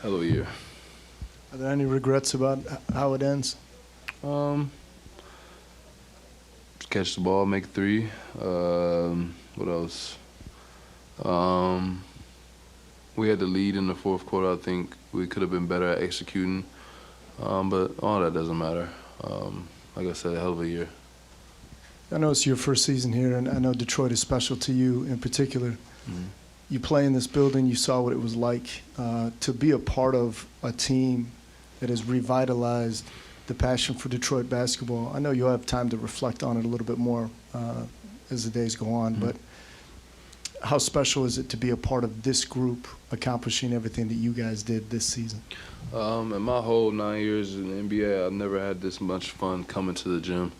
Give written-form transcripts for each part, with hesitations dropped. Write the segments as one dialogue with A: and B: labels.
A: Hell of a year.
B: Are there any regrets about how it ends?
A: Catch the ball, make three. What else? We had the lead in the fourth quarter. I think we could have been better at executing, but all that doesn't matter. Like I said, a hell of a year.
B: I know it's your first season here, and I know Detroit is special to you in particular.
A: Mm-hmm.
B: You play in this building. You saw what it was like to be a part of a team that has revitalized the passion for Detroit basketball. I know you'll have time to reflect on it a little bit more as the days go on, but how special is it to be a part of this group accomplishing everything that you guys did this season?
A: In my whole 9 years in the NBA, I've never had this much fun coming to the gym.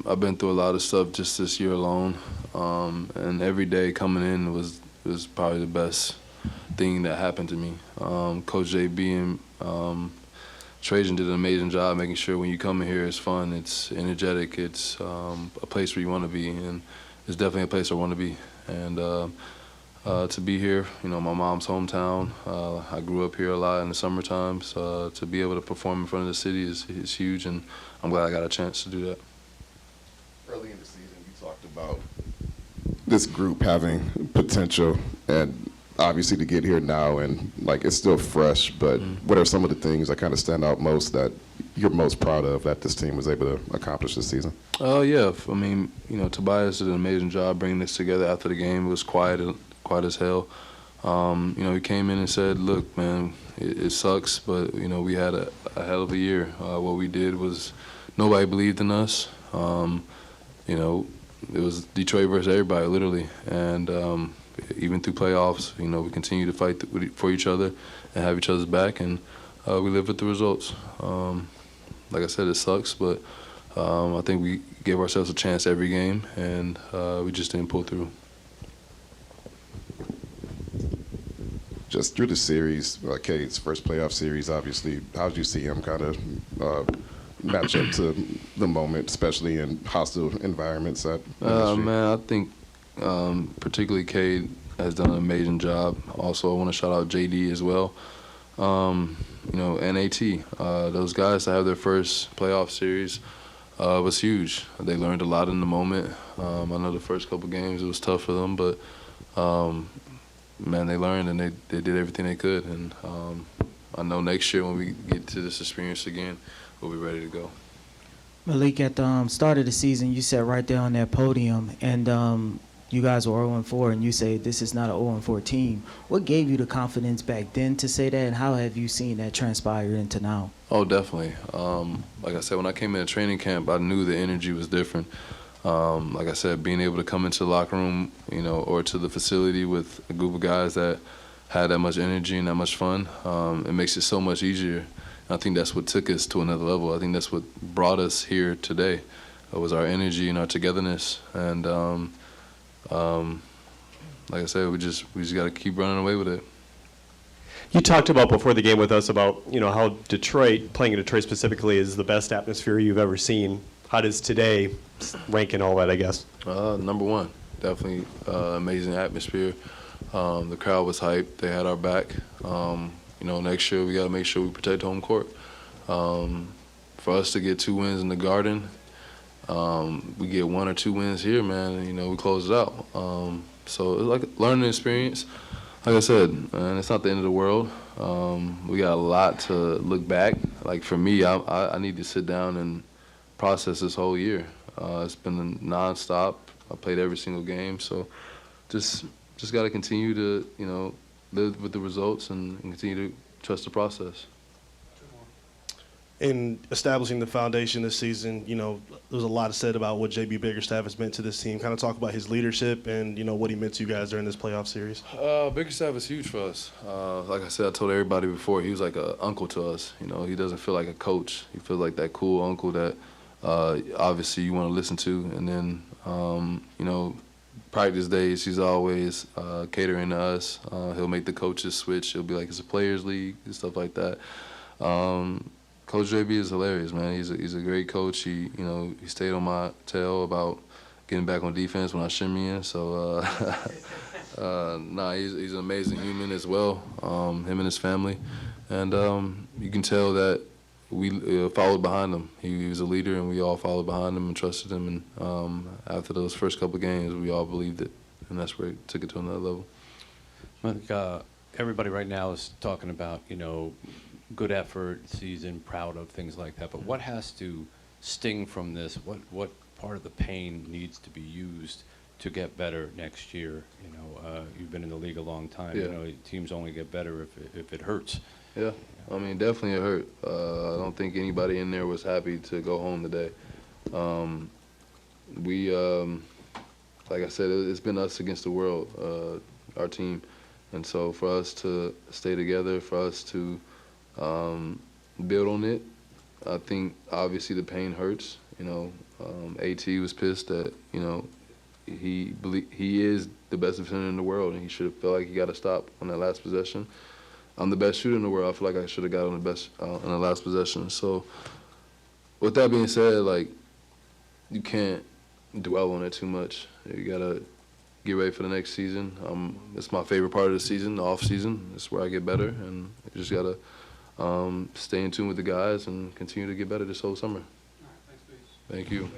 A: I've been through a lot of stuff just this year alone, and every day coming in was probably the best thing that happened to me. Coach JB and Trajan did an amazing job making sure when you come in here it's fun, it's energetic, it's a place where you want to be, and it's definitely a place I want to be. And to be here, you know, my mom's hometown. I grew up here a lot in the summer times. To be able to perform in front of the city is huge, and I'm glad I got a chance to do that.
C: Early in the season, you talked about this group having potential, and obviously to get here now and like it's still fresh, but what are some of the things that kind of stand out most that you're most proud of that this team was able to accomplish this season?
A: Yeah, I mean, you know, Tobias did an amazing job bringing this together after the game. It was quiet as hell. You know, he came in and said, look, man, it sucks, but, you know, we had a hell of a year. What we did was nobody believed in us. You know, it was Detroit versus everybody, literally. And even through playoffs, you know, we continue to fight for each other and have each other's back, and we live with the results. Like I said, it sucks, but I think we gave ourselves a chance every game, and we just didn't pull through.
C: Just through the series, Cade's first playoff series, obviously, how did you see him kind of match up to the moment, especially in hostile environments?
A: Man, I think particularly Cade has done an amazing job. Also, I want to shout out JD as well. You know, NAT, those guys that have their first playoff series was huge. They learned a lot in the moment. I know the first couple games it was tough for them, but man, they learned and they did everything they could. And I know next year when we get to this experience again, we'll be ready to go.
D: Malik, at the start of the season, you sat right there on that podium, and you guys were 0-4, and you say this is not an 0-4 team. What gave you the confidence back then to say that, and how have you seen that transpire into now?
A: Oh, definitely. Like I said, when I came into training camp, I knew the energy was different. Like I said, being able to come into the locker room, you know, or to the facility with a group of guys that had that much energy and that much fun, it makes it so much easier. I think that's what took us to another level. I think that's what brought us here today, was our energy and our togetherness. And like I said, we just got to keep running away with it.
E: You talked about before the game with us about, you know, how Detroit, playing in Detroit specifically, is the best atmosphere you've ever seen. How does today rank in all that, I guess?
A: Number one, definitely amazing atmosphere. The crowd was hyped. They had our back. You know, next year we got to make sure we protect home court. For us to get 2 wins in the Garden, we get 1 or 2 wins here, man, and, you know, we close it out. So it's like a learning experience. Like I said, and it's not the end of the world. We got a lot to look back. Like for me, I need to sit down and process this whole year. It's been nonstop. I played every single game, so just got to continue to, you know, live with the results and continue to trust the process.
F: In establishing the foundation this season, you know, there was a lot said about what J.B. Bickerstaff has meant to this team. Kind of talk about his leadership and, you know, what he meant to you guys during this playoff series.
A: Bickerstaff is huge for us. Like I said, I told everybody before, he was like an uncle to us. You know, he doesn't feel like a coach. He feels like that cool uncle that obviously you want to listen to. And then, you know, practice days, he's always catering to us. He'll make the coaches switch. He'll be like, it's a players' league and stuff like that. Coach JB is hilarious, man. He's a great coach. He stayed on my tail about getting back on defense when I shimmy in. So Nah, he's an amazing human as well. Him and his family, and you can tell that we followed behind him. He was a leader, and we all followed behind him and trusted him. And after those first couple of games, we all believed it, and that's where it took it to another level.
G: Malik, everybody right now is talking about, good effort, season, proud of, things like that. But what has to sting from this? What part of the pain needs to be used to get better next year? You've been in the league a long time.
A: Yeah.
G: Teams only get better if it hurts.
A: Yeah, I mean, definitely it hurt. I don't think anybody in there was happy to go home today. Like I said, it's been us against the world, our team. And so for us to stay together, for us to build on it, I think obviously the pain hurts. AT was pissed that, he is the best defender in the world, and he should have felt like he got to stop on that last possession. I'm the best shooter in the world. I feel like I should have got on the best in the last possession. So with that being said, like, you can't dwell on it too much. You gotta get ready for the next season. It's my favorite part of the season, the off season. It's where I get better, and you just gotta stay in tune with the guys and continue to get better this whole summer.
H: All right, thanks, Beasley.
A: Thank you.